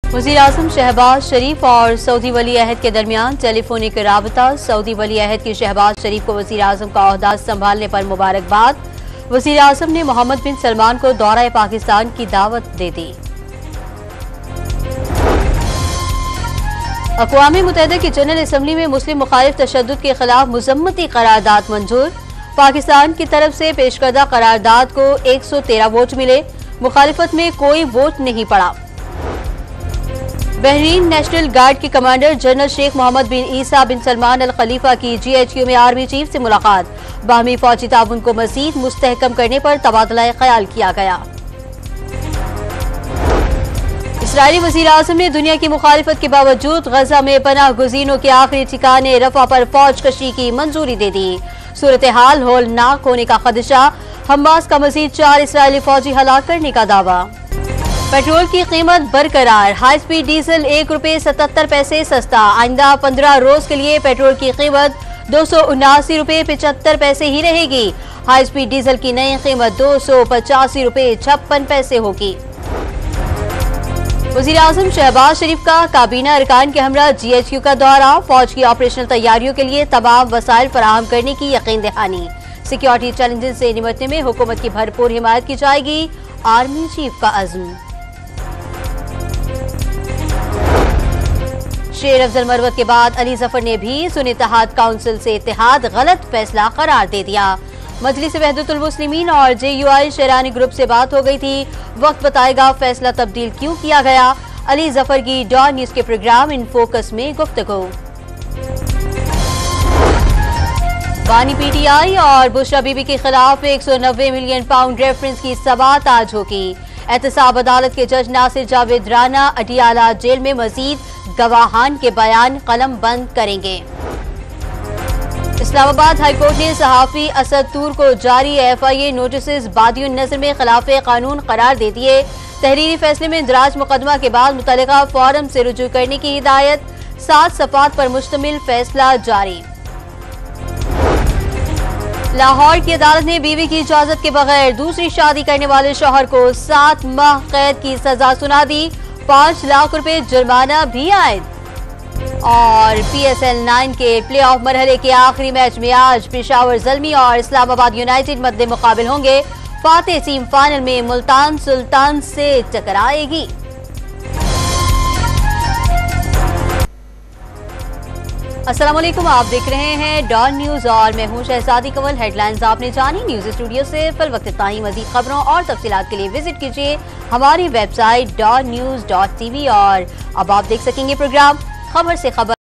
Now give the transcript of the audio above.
वज़ीर-ए-आज़म शहबाज शरीफ और सऊदी वली अहद के दरमियान टेलीफोनिक राबता। सऊदी वली अहद की शहबाज शरीफ को वज़ीर-ए-आज़म का ओहदा संभालने पर मुबारकबाद। वज़ीर-ए-आज़म ने मोहम्मद बिन सलमान को दौरा पाकिस्तान की दावत दे दी। अक़वाम मुत्तहिदा की जनरल असम्बली में मुस्लिम मुखालिफ तशद्दुद के खिलाफ मुज़म्मती करारदाद मंजूर। पाकिस्तान की तरफ से पेश करदा करारदाद को 113 वोट मिले, मुखालिफत में कोई वोट नहीं पड़ा। बहरीन नेशनल गार्ड के कमांडर जनरल शेख मोहम्मद बिन ईसा बिन सलमान अल खलीफा की GHQ में आर्मी चीफ से मुलाकात। बाहमी फौजी ताउन को मजीद मुस्तहकम करने पर तबादला ख्याल किया गया। इसराइली वज़ीर-ए-आज़म ने दुनिया की मुखालिफत के बावजूद गजा में पनाह गुज़ीनों के आखिरी ठिकाने रफा पर फौज कशी की मंजूरी दे दी। सूरत हाल होलनाक होने का खदशा, हमास का मजीद 4 इसराइली फौजी हलाक करने का दावा। पेट्रोल की कीमत बरकरार, हाई स्पीड डीजल ₹1.77 सस्ता। आइंदा 15 रोज के लिए पेट्रोल की कीमत ₹279.75 ही रहेगी। हाई स्पीड डीजल की नई कीमत ₹285.56 होगी। वज़ीर-ए-आज़म शहबाज शरीफ का काबीना अरकान के हमरा GHQ का दौरा। फौज की ऑपरेशनल तैयारियों के लिए तमाम वसाइल फराहम करने की यकीन दहानी। सिक्योरिटी चैलेंजेस से निपटने में हुकूमत की भरपूर हिमायत की जाएगी, आर्मी चीफ का अज़्म। शेर अफजल मरवत के बाद अली जफर ने भी सुन्नी इत्तेहाद काउंसिल से इत्तेहाद गलत फैसला करार दे दिया। मजलिस वहदतुल मुस्लिमीन और JUI शेरानी ग्रुप से बात हो गई थी, वक्त बताएगा फैसला तब्दील क्यों किया गया। अली जफर की डॉन न्यूज के प्रोग्राम इन फोकस में गुफ्तगू। बानी PTI और बुशरा बीबी के खिलाफ 190 मिलियन पाउंड रेफरेंस की समाअत आज होगी। एहतसाब अदालत के जज नासिर जावेद राना अटियाला जेल में मजीद गवाहान के बयान कलम बंद करेंगे। इस्लामाबाद हाईकोर्ट ने सहाफी असद तूर को जारी FIA नोटिस बादियुन नजर में खिलाफ कानून करार दे दिए। तहरीरी फैसले में इंदराज मुकदमा के बाद मुतल्लिका फोरम से रुजू करने की हिदायत। 7 सफ़ात पर मुश्तमिल फैसला जारी। लाहौर की अदालत ने बीवी की इजाजत के बगैर दूसरी शादी करने वाले शौहर को 7 माह कैद की सजा सुना दी। 5 लाख रुपए जुर्माना भी आयद। और PSL 9 के प्लेऑफ मरहले के आखिरी मैच में आज पेशावर ज़ल्मी और इस्लामाबाद यूनाइटेड मद्दे मुकाबिल होंगे। फातेह टीम फाइनल में मुल्तान सुल्तान से टकराएगी। अस्सलाम वालेकुम, आप देख रहे हैं डॉन न्यूज और मैं हूं शहजादी कंवल। हेडलाइंस आपने जानी, न्यूज स्टूडियो से फिल वक्त इतना ही। मजीद खबरों और तफसीलात के लिए विजिट कीजिए हमारी वेबसाइट donnews.tv और अब आप देख सकेंगे प्रोग्राम खबर से खबर।